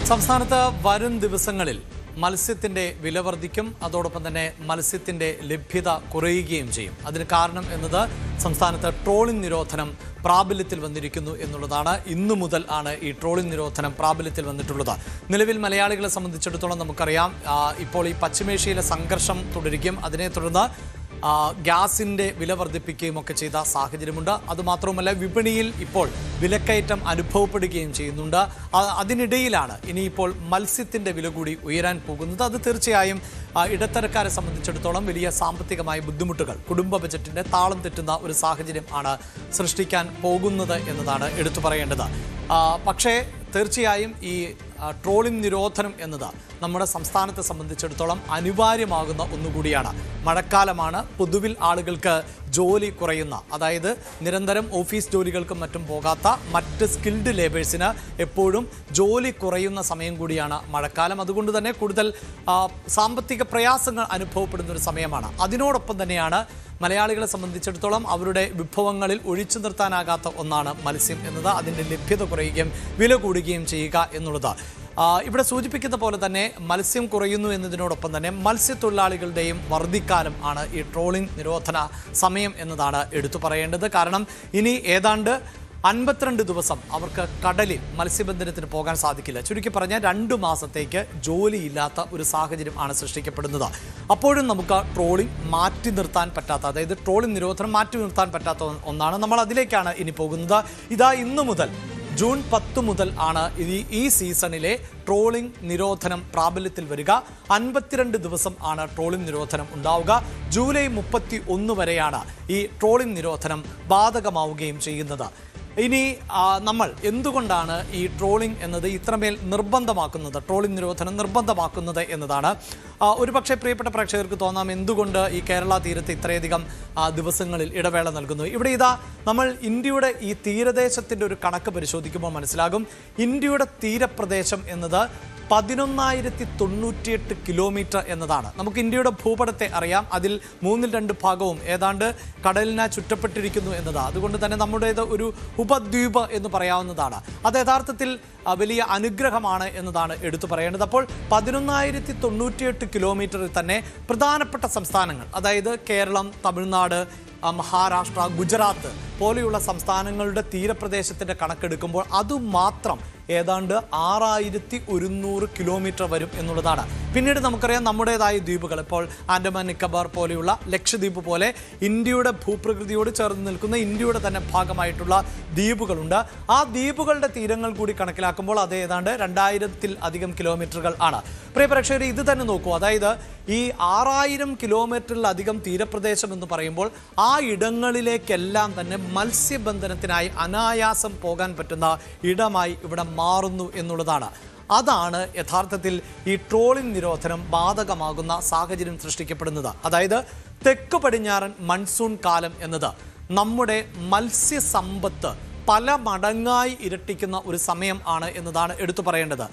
സംസ്ഥാനത്ത് വരും ദിവസങ്ങളിൽ മത്സ്യത്തിന്റെ വില വർദ്ധിക്കും. അതോടൊപ്പം തന്നെ മത്സ്യത്തിന്റെ ലഭ്യത കുറയുകയും ചെയ്യും. അതിന് കാരണം എന്നത് സംസ്ഥാനത്ത് ട്രോളിംഗ് നിരോധനം പ്രാബല്യത്തിൽ വന്നിരിക്കുന്നു എന്നുള്ളതാണ്. ഇന്നു മുതൽ ആണ് ഈ ട്രോളിംഗ് നിരോധനം പ്രാബല്യത്തിൽ വന്നിട്ടുള്ളത്. നിലവിൽ മലയാളികളെ സംബന്ധിച്ചിടത്തോളം നമുക്കറിയാം, ഇപ്പോൾ ഈ പശ്ചിമേഷ്യയിലെ സംഘർഷം തുടരുകയും അതിനെ തുടർന്ന് ഗ്യാസിൻ്റെ വില വർദ്ധിപ്പിക്കുകയും ഒക്കെ ചെയ്ത സാഹചര്യമുണ്ട്. അതുമാത്രവുമല്ല, വിപണിയിൽ ഇപ്പോൾ വിലക്കയറ്റം അനുഭവപ്പെടുകയും ചെയ്യുന്നുണ്ട്. അതിനിടയിലാണ് ഇനിയിപ്പോൾ മത്സ്യത്തിൻ്റെ വില കൂടി ഉയരാൻ പോകുന്നത്. അത് തീർച്ചയായും ഇടത്തരക്കാരെ സംബന്ധിച്ചിടത്തോളം വലിയ സാമ്പത്തികമായ ബുദ്ധിമുട്ടുകൾ, കുടുംബ ബജറ്റിൻ്റെ താളം തെറ്റുന്ന ഒരു സാഹചര്യം ആണ് സൃഷ്ടിക്കാൻ പോകുന്നത് എന്നതാണ് എടുത്തു പറയേണ്ടത്. പക്ഷേ തീർച്ചയായും ഈ ട്രോളിംഗ് നിരോധനം എന്നത് നമ്മുടെ സംസ്ഥാനത്തെ സംബന്ധിച്ചിടത്തോളം അനിവാര്യമാകുന്ന ഒന്നുകൂടിയാണ്. മഴക്കാലമാണ്. പൊതുവിൽ ആളുകൾക്ക് ജോലി കുറയുന്ന, അതായത് നിരന്തരം ഓഫീസ് ജോലികൾക്കും മറ്റും പോകാത്ത മറ്റ് സ്കിൽഡ് ലേബേഴ്സിന് എപ്പോഴും ജോലി കുറയുന്ന സമയം കൂടിയാണ് മഴക്കാലം. അതുകൊണ്ട് തന്നെ കൂടുതൽ സാമ്പത്തിക പ്രയാസങ്ങൾ അനുഭവപ്പെടുന്ന ഒരു സമയമാണ്. അതിനോടൊപ്പം തന്നെയാണ് മലയാളികളെ സംബന്ധിച്ചിടത്തോളം അവരുടെ വിഭവങ്ങളിൽ ഒഴിച്ചു നിർത്താനാകാത്ത ഒന്നാണ് മത്സ്യം എന്നത്. അതിൻ്റെ ലഭ്യത കുറയുകയും വില കൂടുകയും ചെയ്യുക എന്നുള്ളത്. ഇവിടെ സൂചിപ്പിക്കുന്ന പോലെ തന്നെ മത്സ്യം കുറയുന്നു എന്നതിനോടൊപ്പം തന്നെ മത്സ്യത്തൊഴിലാളികളുടെയും വർദ്ധിക്കാലം ആണ് ഈ ട്രോളിംഗ് നിരോധന സമയം എന്നതാണ് എടുത്തു പറയേണ്ടത്. കാരണം ഇനി ഏതാണ്ട് 52 ദിവസം അവർക്ക് കടലിൽ മത്സ്യബന്ധനത്തിന് പോകാൻ സാധിക്കില്ല. ചുരുക്കി പറഞ്ഞാൽ 2 മാസത്തേക്ക് ജോലിയില്ലാത്ത ഒരു സാഹചര്യം ആണ് സൃഷ്ടിക്കപ്പെടുന്നത്. അപ്പോഴും നമുക്ക് ട്രോളിംഗ് മാറ്റി നിർത്താൻ പറ്റാത്ത, അതായത് ട്രോളിംഗ് നിരോധനം മാറ്റി നിർത്താൻ പറ്റാത്ത ഒന്നാണ്. നമ്മൾ അതിലേക്കാണ് ഇനി പോകുന്നത്. ഇതാ ഇന്നു മുതൽ ജൂൺ 10 മുതൽ ആണ് ഈ സീസണിലെ ട്രോളിംഗ് നിരോധനം പ്രാബല്യത്തിൽ വരിക. 52 ദിവസം ആണ് ട്രോളിംഗ് നിരോധനം ഉണ്ടാവുക. ജൂലൈ 31 വരെയാണ് ഈ ട്രോളിംഗ് നിരോധനം ബാധകമാവുകയും ചെയ്യുന്നത്. ഇനി നമ്മൾ എന്തുകൊണ്ടാണ് ഈ ട്രോളിംഗ് എന്നത് ഇത്രമേൽ നിർബന്ധമാക്കുന്നത്, ട്രോളിംഗ് നിരോധനം നിർബന്ധമാക്കുന്നത് എന്നതാണ് ഒരുപക്ഷെ പ്രിയപ്പെട്ട പ്രേക്ഷകർക്ക് തോന്നാം, എന്തുകൊണ്ട് ഈ കേരള തീരത്ത് ഇത്രയധികം ദിവസങ്ങളിൽ ഇടവേള നൽകുന്നു. ഇവിടെ ഇതാ നമ്മൾ ഇന്ത്യയുടെ ഈ തീരദേശത്തിൻ്റെ ഒരു കണക്ക് പരിശോധിക്കുമ്പോൾ മനസ്സിലാകും. ഇന്ത്യയുടെ തീരപ്രദേശം എന്നത് 11,098 കിലോമീറ്റർ എന്നതാണ്. നമുക്ക് ഇന്ത്യയുടെ ഭൂപടത്തെ അറിയാം. അതിൽ 2/3 ഭാഗവും ഏതാണ്ട് കടലിനാൽ ചുറ്റപ്പെട്ടിരിക്കുന്നു എന്നതാണ്. അതുകൊണ്ട് തന്നെ നമ്മുടേത് ഒരു ഉപദ്വീപ് എന്ന് പറയാവുന്നതാണ്. അത് യഥാർത്ഥത്തിൽ വലിയ അനുഗ്രഹമാണ് എന്നതാണ് എടുത്തു പറയേണ്ടത്. അപ്പോൾ 11,098 കിലോമീറ്ററിൽ തന്നെ പ്രധാനപ്പെട്ട സംസ്ഥാനങ്ങൾ, അതായത് കേരളം, തമിഴ്നാട്, മഹാരാഷ്ട്ര, ഗുജറാത്ത് പോലെയുള്ള സംസ്ഥാനങ്ങളുടെ തീരപ്രദേശത്തിൻ്റെ കണക്കെടുക്കുമ്പോൾ അതുമാത്രം ഏതാണ്ട് 6,100 കിലോമീറ്റർ വരും എന്നുള്ളതാണ്. പിന്നീട് നമുക്കറിയാം നമ്മുടേതായ ദ്വീപുകൾ, ഇപ്പോൾ ആൻഡമാൻ നിക്കോബാർ പോലെയുള്ള, ലക്ഷദ്വീപ് പോലെ ഇന്ത്യയുടെ ഭൂപ്രകൃതിയോട് ചേർന്ന് നിൽക്കുന്ന ഇന്ത്യയുടെ തന്നെ ഭാഗമായിട്ടുള്ള ദ്വീപുകളുണ്ട്. ആ ദ്വീപുകളുടെ തീരങ്ങൾ കൂടി കണക്കിലാക്കുമ്പോൾ അത് ഏതാണ്ട് 2,000-ൽ-അധികം കിലോമീറ്ററുകൾ ആണ്. പ്രിയ പ്രേക്ഷകർ, ഇത് തന്നെ നോക്കൂ. അതായത് ഈ 6,000 കിലോമീറ്ററിലധികം തീരപ്രദേശം എന്ന് പറയുമ്പോൾ ആ ഇടങ്ങളിലേക്കെല്ലാം തന്നെ മത്സ്യബന്ധനത്തിനായി അനായാസം പോകാൻ പറ്റുന്ന ഇടമായി ഇവിടെ മാറുന്നു എന്നുള്ളതാണ്. അതാണ് യഥാർത്ഥത്തിൽ ഈ ട്രോളിംഗ് നിരോധനം ബാധകമാകുന്ന സാഹചര്യം സൃഷ്ടിക്കപ്പെടുന്നത്. അതായത് തെക്ക് പടിഞ്ഞാറൻ മൺസൂൺ കാലം എന്നത് നമ്മുടെ മത്സ്യസമ്പത്ത് പല മടങ്ങായി ഇരട്ടിക്കുന്ന ഒരു സമയം ആണ് എന്നതാണ് എടുത്തു പറയേണ്ടത്.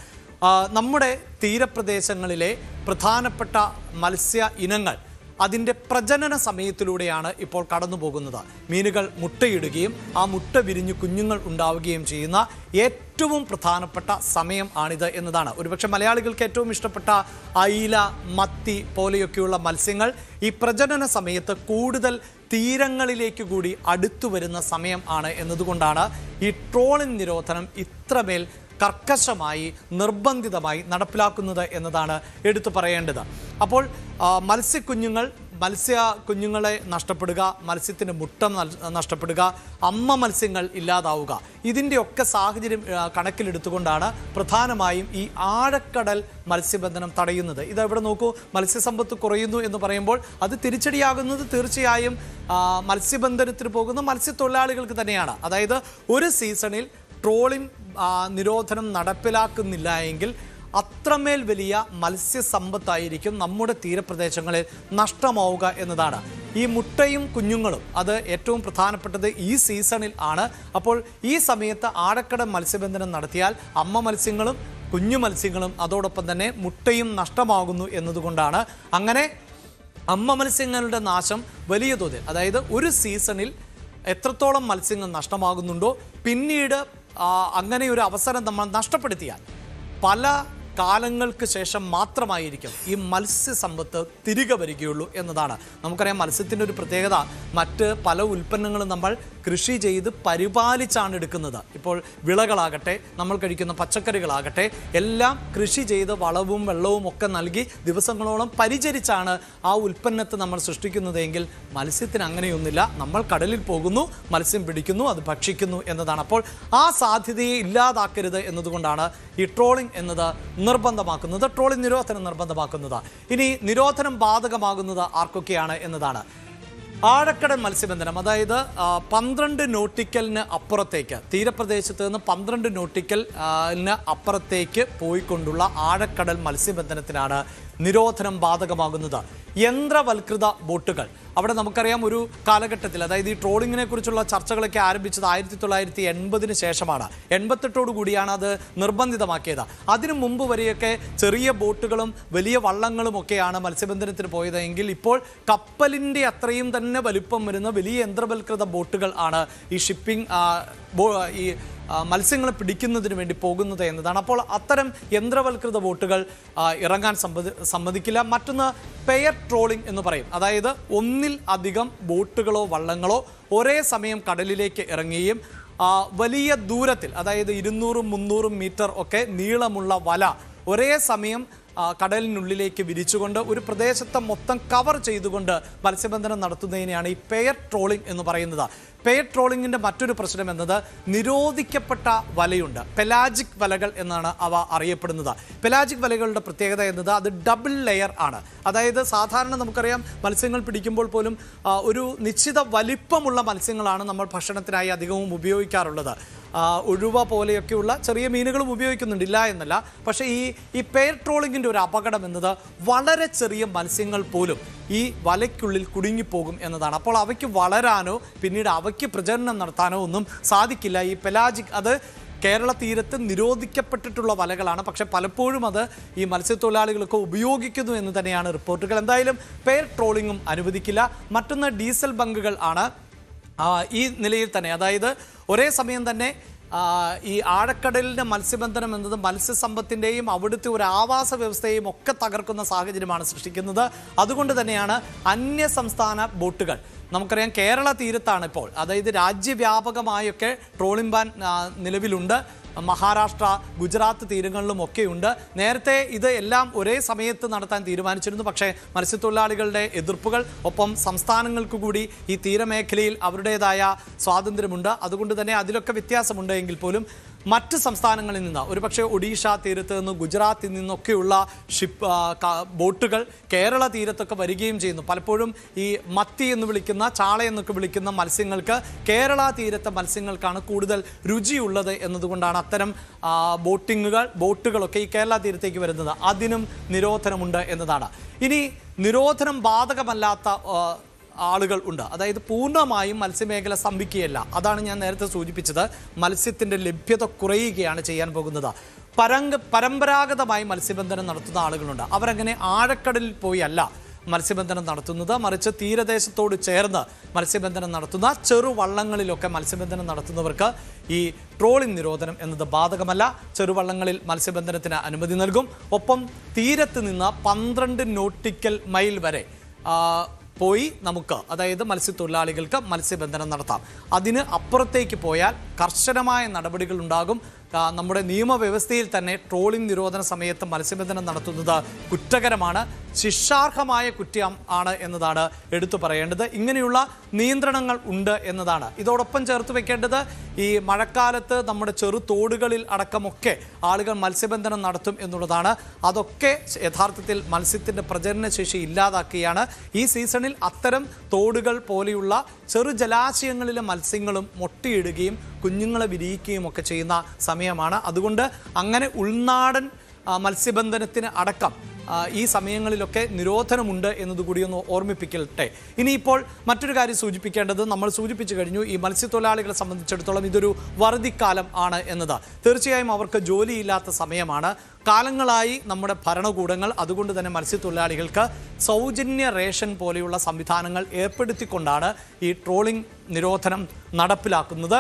നമ്മുടെ തീരപ്രദേശങ്ങളിലെ പ്രധാനപ്പെട്ട മത്സ്യ ഇനങ്ങൾ അതിൻ്റെ പ്രജനന സമയത്തിലൂടെയാണ് ഇപ്പോൾ കടന്നു പോകുന്നത്. മീനുകൾ മുട്ടയിടുകയും ആ മുട്ട വിരിഞ്ഞ് കുഞ്ഞുങ്ങൾ ഉണ്ടാവുകയും ചെയ്യുന്ന ഏറ്റവും പ്രധാനപ്പെട്ട സമയം ആണിത് എന്നതാണ്. ഒരുപക്ഷെ മലയാളികൾക്ക് ഏറ്റവും ഇഷ്ടപ്പെട്ട അയില, മത്തി പോലെയൊക്കെയുള്ള മത്സ്യങ്ങൾ ഈ പ്രജനന സമയത്ത് കൂടുതൽ തീരങ്ങളിലേക്ക് കൂടി അടുത്തു വരുന്ന സമയം ആണ് എന്നതുകൊണ്ടാണ് ഈ ട്രോളിംഗ് നിരോധനം ഇത്രമേൽ കർക്കശമായി നിർബന്ധിതമായി നടപ്പിലാക്കുന്നത് എന്നതാണ് എടുത്തു പറയേണ്ടത്. അപ്പോൾ മത്സ്യക്കുഞ്ഞുങ്ങളെ നഷ്ടപ്പെടുക, മത്സ്യത്തിൻ്റെ മുട്ട നഷ്ടപ്പെടുക, അമ്മ മത്സ്യങ്ങൾ ഇല്ലാതാവുക, ഇതിൻ്റെയൊക്കെ സാഹചര്യം കണക്കിലെടുത്തുകൊണ്ടാണ് പ്രധാനമായും ഈ ആഴക്കടൽ മത്സ്യബന്ധനം തടയുന്നത്. ഇതെവിടെ നോക്കൂ, മത്സ്യസമ്പത്ത് കുറയുന്നു എന്ന് പറയുമ്പോൾ അത് തിരിച്ചടിയാകുന്നത് തീർച്ചയായും മത്സ്യബന്ധനത്തിന് പോകുന്ന മത്സ്യത്തൊഴിലാളികൾക്ക് തന്നെയാണ്. അതായത് ഒരു സീസണിൽ ട്രോളിംഗ് നിരോധനം നടപ്പിലാക്കുന്നില്ല എങ്കിൽ അത്രമേൽ വലിയ മത്സ്യസമ്പത്തായിരിക്കും നമ്മുടെ തീരപ്രദേശങ്ങളിൽ നഷ്ടമാവുക എന്നതാണ്. ഈ മുട്ടയും കുഞ്ഞുങ്ങളും അത് ഏറ്റവും പ്രധാനപ്പെട്ടത് ഈ സീസണിൽ ആണ്. അപ്പോൾ ഈ സമയത്ത് ആഴക്കടൽ മത്സ്യബന്ധനം നടത്തിയാൽ അമ്മ മത്സ്യങ്ങളും കുഞ്ഞു മത്സ്യങ്ങളും അതോടൊപ്പം തന്നെ മുട്ടയും നഷ്ടമാകുന്നു എന്നതുകൊണ്ടാണ്. അങ്ങനെ അമ്മ മത്സ്യങ്ങളുടെ നാശം വലിയ തോതിൽ, അതായത് ഒരു സീസണിൽ എത്രത്തോളം മത്സ്യങ്ങൾ നഷ്ടമാകുന്നുണ്ടോ, പിന്നീട് അങ്ങനെ ഒരു അവസരം നമ്മൾ നഷ്ടപ്പെടുത്തിയാൽ പല കാലങ്ങൾക്ക് ശേഷം മാത്രമായിരിക്കും ഈ മത്സ്യസമ്പത്ത് തിരികെ വരികയുള്ളൂ എന്നതാണ്. നമുക്കറിയാം മത്സ്യത്തിൻ്റെ ഒരു പ്രത്യേകത, മറ്റ് പല ഉൽപ്പന്നങ്ങളും നമ്മൾ കൃഷി ചെയ്ത് പരിപാലിച്ചാണ് എടുക്കുന്നത്. ഇപ്പോൾ വിളകളാകട്ടെ, നമ്മൾ കഴിക്കുന്ന പച്ചക്കറികളാകട്ടെ, എല്ലാം കൃഷി ചെയ്ത് വളവും വെള്ളവും ഒക്കെ നൽകി ദിവസങ്ങളോളം പരിചരിച്ചാണ് ആ ഉൽപ്പന്നത്തെ നമ്മൾ സൃഷ്ടിക്കുന്നതെങ്കിൽ മത്സ്യത്തിന് അങ്ങനെയൊന്നുമില്ല. നമ്മൾ കടലിൽ പോകുന്നു, മത്സ്യം പിടിക്കുന്നു, അത് ഭക്ഷിക്കുന്നു എന്നതാണ്. അപ്പോൾ ആ സാധ്യതയെ ഇല്ലാതാക്കരുത് എന്നതുകൊണ്ടാണ് ഈ ട്രോളിംഗ് എന്നത് നിർബന്ധമാക്കുന്നത്, ട്രോളിംഗ് നിരോധനം നിർബന്ധമാക്കുന്നത്. ഇനി നിരോധനം ബാധകമാകുന്നത് ആർക്കൊക്കെയാണ് എന്നതാണ്. ആഴക്കടൽ മത്സ്യബന്ധനം, അതായത് 12 നോട്ടിക്കലിന് അപ്പുറത്തേക്ക്, തീരപ്രദേശത്ത് നിന്ന് 12 നോട്ടിക്കലിന് അപ്പുറത്തേക്ക് പോയിക്കൊണ്ടുള്ള ആഴക്കടൽ മത്സ്യബന്ധനത്തിനാണ് നിരോധനം ബാധകമാകുന്നത്. യന്ത്രവൽകൃത ബോട്ടുകൾ, അവിടെ നമുക്കറിയാം ഒരു കാലഘട്ടത്തിൽ, അതായത് ഈ ട്രോളിങ്ങിനെ കുറിച്ചുള്ള ചർച്ചകളൊക്കെ ആരംഭിച്ചത് 1980 ശേഷമാണ്. 88 കൂടിയാണ് അത് നിർബന്ധിതമാക്കിയത്. അതിനു മുമ്പ് വരെയൊക്കെ ചെറിയ ബോട്ടുകളും വലിയ വള്ളങ്ങളും ഒക്കെയാണ് മത്സ്യബന്ധനത്തിന് പോയതെങ്കിൽ ഇപ്പോൾ കപ്പലിൻ്റെ അത്രയും തന്നെ വലിപ്പം വരുന്ന വലിയ യന്ത്രവൽകൃത ബോട്ടുകൾ ആണ് ഈ ഷിപ്പിംഗ് ഈ മത്സ്യങ്ങളെ പിടിക്കുന്നതിന് വേണ്ടി പോകുന്നത് എന്നതാണ്. അപ്പോൾ അത്തരം യന്ത്രവൽകൃത ബോട്ടുകൾ ഇറങ്ങാൻ സമ്മതിക്കില്ല. മറ്റൊന്ന് പെയർ ട്രോളിംഗ് എന്ന് പറയും. അതായത് ഒന്നിൽ അധികം ബോട്ടുകളോ വള്ളങ്ങളോ ഒരേ സമയം കടലിലേക്ക് ഇറങ്ങുകയും വലിയ ദൂരത്തിൽ, അതായത് 200-300 മീറ്റർ ഒക്കെ നീളമുള്ള വല ഒരേ സമയം കടലിനുള്ളിലേക്ക് വിരിച്ചുകൊണ്ട് ഒരു പ്രദേശത്തെ മൊത്തം കവർ ചെയ്തുകൊണ്ട് മത്സ്യബന്ധനം നടത്തുന്നതിനെയാണ് ഈ പെയർ ട്രോളിംഗ് എന്ന് പറയുന്നത്. പെയർ ട്രോളിങ്ങിൻ്റെ മറ്റൊരു പ്രശ്നം എന്നത് നിരോധിക്കപ്പെട്ട വലയുണ്ട്, പെലാജിക് വലകൾ എന്നാണ് അവ അറിയപ്പെടുന്നത്. പെലാജിക് വലകളുടെ പ്രത്യേകത എന്നത് അത് ഡബിൾ ലെയർ ആണ്. അതായത് സാധാരണ നമുക്കറിയാം മത്സ്യങ്ങൾ പിടിക്കുമ്പോൾ പോലും ഒരു നിശ്ചിത വലിപ്പമുള്ള മത്സ്യങ്ങളാണ് നമ്മൾ ഭക്ഷണത്തിനായി അധികവും ഉപയോഗിക്കാറുള്ളത്. ഉഴുവ പോലെയൊക്കെയുള്ള ചെറിയ മീനുകളും ഉപയോഗിക്കുന്നുണ്ടില്ല എന്നല്ല. പക്ഷേ ഈ പെയർ ട്രോളിങ്ങിൻ്റെ ഒരു അപകടം എന്നത് വളരെ ചെറിയ മത്സ്യങ്ങൾ പോലും ഈ വലയ്ക്കുള്ളിൽ കുടുങ്ങിപ്പോകും എന്നതാണ്. അപ്പോൾ അവയ്ക്ക് വളരാനോ പിന്നീട് അവയ്ക്ക് പ്രജനനം നടത്താനോ ഒന്നും സാധിക്കില്ല. ഈ പെലാജിക്, അത് കേരള തീരത്ത് നിരോധിക്കപ്പെട്ടിട്ടുള്ള വലകളാണ്. പക്ഷേ പലപ്പോഴും അത് ഈ മത്സ്യത്തൊഴിലാളികളൊക്കെ ഉപയോഗിക്കുന്നു എന്ന് തന്നെയാണ് റിപ്പോർട്ടുകൾ. എന്തായാലും പെയർ ട്രോളിങ്ങും അനുവദിക്കില്ല. മറ്റൊന്ന് ഡീസൽ ബങ്കുകൾ ആണ്. ഈ നിലയിൽ തന്നെ, അതായത് ഒരേ സമയം തന്നെ ഈ ആഴക്കടലിൻ്റെ മത്സ്യബന്ധനം എന്നത് മത്സ്യസമ്പത്തിൻ്റെയും അവിടുത്തെ ഒരു ആവാസ വ്യവസ്ഥയെയും ഒക്കെ തകർക്കുന്ന സാഹചര്യമാണ് സൃഷ്ടിക്കുന്നത്. അതുകൊണ്ട് തന്നെയാണ് അന്യ സംസ്ഥാന ബോട്ടുകൾ, നമുക്കറിയാം കേരള തീരത്താണ് ഇപ്പോൾ, അതായത് രാജ്യവ്യാപകമായൊക്കെ ട്രോളിംഗ് ബാൻ നിലവിലുണ്ട്. മഹാരാഷ്ട്ര, ഗുജറാത്ത് തീരങ്ങളിലും ഒക്കെയുണ്ട്. നേരത്തെ ഇത് എല്ലാം ഒരേ സമയത്ത് നടത്താൻ തീരുമാനിച്ചിരുന്നു. പക്ഷേ മത്സ്യത്തൊഴിലാളികളുടെ എതിർപ്പുകൾ, ഒപ്പം സംസ്ഥാനങ്ങൾക്ക് കൂടി ഈ തീരമേഖലയിൽ അവരുടേതായ സ്വാതന്ത്ര്യമുണ്ട്. അതുകൊണ്ട് തന്നെ അതിലൊക്കെ വ്യത്യാസമുണ്ട് എങ്കിൽ പോലും മറ്റ് സംസ്ഥാനങ്ങളിൽ നിന്ന്, ഒരുപക്ഷെ ഒഡീഷ തീരത്ത് നിന്ന്, ഗുജറാത്തിൽ നിന്നൊക്കെയുള്ള ബോട്ടുകൾ കേരള തീരത്തൊക്കെ വരികയും ചെയ്യുന്നു. പലപ്പോഴും ഈ മത്തി എന്ന് വിളിക്കുന്ന, ചാള എന്നൊക്കെ വിളിക്കുന്ന മത്സ്യങ്ങൾക്ക് കേരള തീരത്തെ മത്സ്യങ്ങൾക്കാണ് കൂടുതൽ രുചിയുള്ളത് എന്നതുകൊണ്ടാണ് അത്തരം ബോട്ടുകളൊക്കെ ഈ കേരള തീരത്തേക്ക് വരുന്നത്. അതിനും നിരോധനമുണ്ട് എന്നതാണ്. ഇനി നിരോധനം ബാധകമല്ലാത്ത ആളുകൾ ഉണ്ട്. അതായത് പൂർണ്ണമായും മത്സ്യമേഖല സ്തംഭിക്കുകയല്ല. അതാണ് ഞാൻ നേരത്തെ സൂചിപ്പിച്ചത്. മത്സ്യത്തിൻ്റെ ലഭ്യത കുറയുകയാണ് ചെയ്യാൻ പോകുന്നത്. പരമ്പരാഗതമായി മത്സ്യബന്ധനം നടത്തുന്ന ആളുകളുണ്ട്. അവരങ്ങനെ ആഴക്കടലിൽ പോയി അല്ല മത്സ്യബന്ധനം നടത്തുന്നത്, മറിച്ച് തീരദേശത്തോട് ചേർന്ന് മത്സ്യബന്ധനം നടത്തുന്ന ചെറുവള്ളങ്ങളിലൊക്കെ മത്സ്യബന്ധനം നടത്തുന്നവർക്ക് ഈ ട്രോളിംഗ് നിരോധനം എന്നത് ബാധകമല്ല. ചെറുവള്ളങ്ങളിൽ മത്സ്യബന്ധനത്തിന് അനുമതി നൽകും. ഒപ്പം തീരത്ത് നിന്ന് 12 നോട്ടിക്കൽ മൈൽ വരെ പോയി നമുക്ക്, അതായത് മത്സ്യത്തൊഴിലാളികൾക്ക് മത്സ്യബന്ധനം നടത്താം. അതിന് അപ്പുറത്തേക്ക് പോയാൽ കർശനമായ നടപടികൾ ഉണ്ടാകും. നമ്മുടെ നിയമവ്യവസ്ഥയിൽ തന്നെ ട്രോളിംഗ് നിരോധന സമയത്ത് മത്സ്യബന്ധനം നടത്തുന്നത് കുറ്റകരമാണ്, ശിക്ഷാർഹമായ കുറ്റം ആണ് എന്നതാണ് എടുത്തു പറയേണ്ടത്. ഇങ്ങനെയുള്ള നിയന്ത്രണങ്ങൾ ഉണ്ട് എന്നതാണ്. ഇതോടൊപ്പം ചേർത്ത് വെക്കേണ്ടത്, ഈ മഴക്കാലത്ത് നമ്മുടെ ചെറു തോടുകളിൽ അടക്കമൊക്കെ ആളുകൾ മത്സ്യബന്ധനം നടത്തും എന്നുള്ളതാണ്. അതൊക്കെ യഥാർത്ഥത്തിൽ മത്സ്യത്തിൻ്റെ പ്രജനനശേഷി ഇല്ലാതാക്കുകയാണ്. ഈ സീസണിൽ അത്തരം തോടുകൾ പോലെയുള്ള ചെറു ജലാശയങ്ങളിലെ മത്സ്യങ്ങളും മുട്ടയിടുകയും കുഞ്ഞുങ്ങളെ വിരിയിക്കുകയും ഒക്കെ ചെയ്യുന്ന സമയമാണ്. അതുകൊണ്ട് അങ്ങനെ ഉൾനാടൻ മത്സ്യബന്ധനത്തിന് അടക്കം ഈ സമയങ്ങളിലൊക്കെ നിരോധനമുണ്ട് എന്നതുകൂടി ഒന്ന് ഓർമ്മിപ്പിക്കട്ടെ. ഇനിയിപ്പോൾ മറ്റൊരു കാര്യം സൂചിപ്പിക്കേണ്ടത്, നമ്മൾ സൂചിപ്പിച്ചു കഴിഞ്ഞു, ഈ മത്സ്യത്തൊഴിലാളികളെ സംബന്ധിച്ചിടത്തോളം ഇതൊരു വറുതിക്കാലം ആണ് എന്നത്. തീർച്ചയായും അവർക്ക് ജോലിയില്ലാത്ത സമയമാണ്. കാലങ്ങളായി നമ്മുടെ ഭരണകൂടങ്ങൾ അതുകൊണ്ട് തന്നെ മത്സ്യത്തൊഴിലാളികൾക്ക് സൗജന്യ റേഷൻ പോലെയുള്ള സംവിധാനങ്ങൾ ഏർപ്പെടുത്തിക്കൊണ്ടാണ് ഈ ട്രോളിംഗ് നിരോധനം നടപ്പിലാക്കുന്നത്.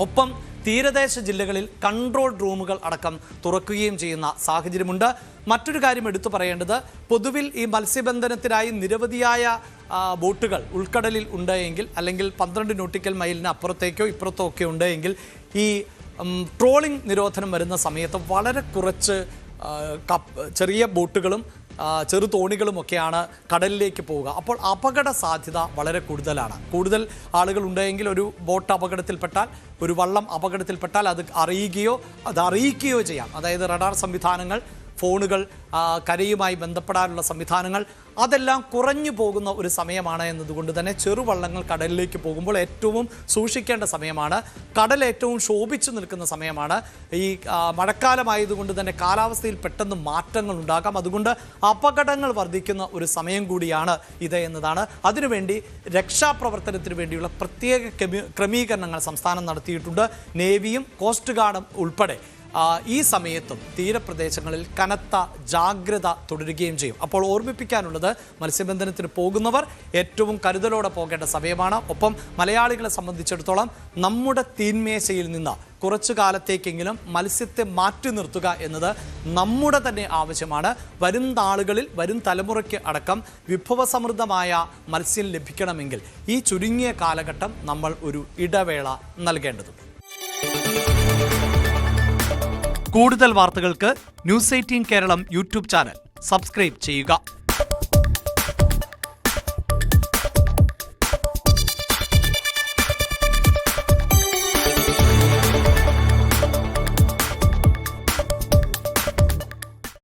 ഒപ്പം തീരദേശ ജില്ലകളിൽ കൺട്രോൾ റൂമുകൾ അടക്കം തുറക്കുകയും ചെയ്യുന്ന സാഹചര്യമുണ്ട്. മറ്റൊരു കാര്യം എടുത്തു പറയേണ്ടത്, പൊതുവിൽ ഈ മത്സ്യബന്ധനത്തിനായി നിരവധിയായ ബോട്ടുകൾ ഉൾക്കടലിൽ ഉണ്ടെങ്കിൽ, അല്ലെങ്കിൽ 12 നോട്ടിക്കൽ മൈലിന് അപ്പുറത്തേക്കോ ഇപ്പുറത്തോ ഒക്കെ ഉണ്ടെങ്കിൽ, ഈ ട്രോളിംഗ് നിരോധനം വരുന്ന സമയത്ത് വളരെ കുറച്ച് ചെറിയ ബോട്ടുകളും ചെറു തോണികളുമൊക്കെയാണ് കടലിലേക്ക് പോവുക. അപ്പോൾ അപകട സാധ്യത വളരെ കൂടുതലാണ്. കൂടുതൽ ആളുകൾ ഉണ്ടെങ്കിൽ ഒരു ബോട്ട് അപകടത്തിൽപ്പെട്ടാൽ, ഒരു വള്ളം അപകടത്തിൽപ്പെട്ടാൽ അത് അറിയിക്കുകയോ ചെയ്യാം. അതായത് റഡാർ സംവിധാനങ്ങൾ, ഫോണുകൾ, കരയുമായി ബന്ധപ്പെടാനുള്ള സംവിധാനങ്ങൾ, അതെല്ലാം കുറഞ്ഞു പോകുന്ന ഒരു സമയമാണ് എന്നതുകൊണ്ട് തന്നെ ചെറുവള്ളങ്ങൾ കടലിലേക്ക് പോകുമ്പോൾ ഏറ്റവും സൂക്ഷിക്കേണ്ട സമയമാണ്. കടൽ ഏറ്റവും ശോഭിച്ചു നിൽക്കുന്ന സമയമാണ്. ഈ മഴക്കാലമായതുകൊണ്ട് തന്നെ കാലാവസ്ഥയിൽ പെട്ടെന്ന് മാറ്റങ്ങൾ ഉണ്ടാകാം. അതുകൊണ്ട് അപകടങ്ങൾ വർദ്ധിക്കുന്ന ഒരു സമയം കൂടിയാണ് ഇത് എന്നതാണ്. അതിനുവേണ്ടി രക്ഷാപ്രവർത്തനത്തിന് വേണ്ടിയുള്ള പ്രത്യേക ക്രമീകരണങ്ങൾ സംസ്ഥാനം നടത്തിയിട്ടുണ്ട്. നേവിയും കോസ്റ്റ് ഗാർഡും ഉൾപ്പെടെ ഈ സമയത്തും തീരപ്രദേശങ്ങളിൽ കനത്ത ജാഗ്രത തുടരുകയും ചെയ്യും. അപ്പോൾ ഓർമ്മിപ്പിക്കാനുള്ളത്, മത്സ്യബന്ധനത്തിന് പോകുന്നവർ ഏറ്റവും കരുതലോടെ പോകേണ്ട സമയമാണ്. ഒപ്പം മലയാളികളെ സംബന്ധിച്ചിടത്തോളം നമ്മുടെ തീന്മേശയിൽ നിന്ന് കുറച്ചു കാലത്തേക്കെങ്കിലും മത്സ്യത്തെ മാറ്റി നിർത്തുക എന്നത് നമ്മുടെ തന്നെ ആവശ്യമാണ്. വരും നാളുകളിൽ, വരും തലമുറയ്ക്ക് അടക്കം വിഭവസമൃദ്ധമായ മത്സ്യം ലഭിക്കണമെങ്കിൽ ഈ ചുരുങ്ങിയ കാലഘട്ടം നമ്മൾ ഒരു ഇടവേള നൽകേണ്ടതുണ്ട്. കൂടുതൽ വാർത്തകൾക്ക് News 18 കേരളം യൂട്യൂബ് ചാനൽ സബ്സ്ക്രൈബ് ചെയ്യുക.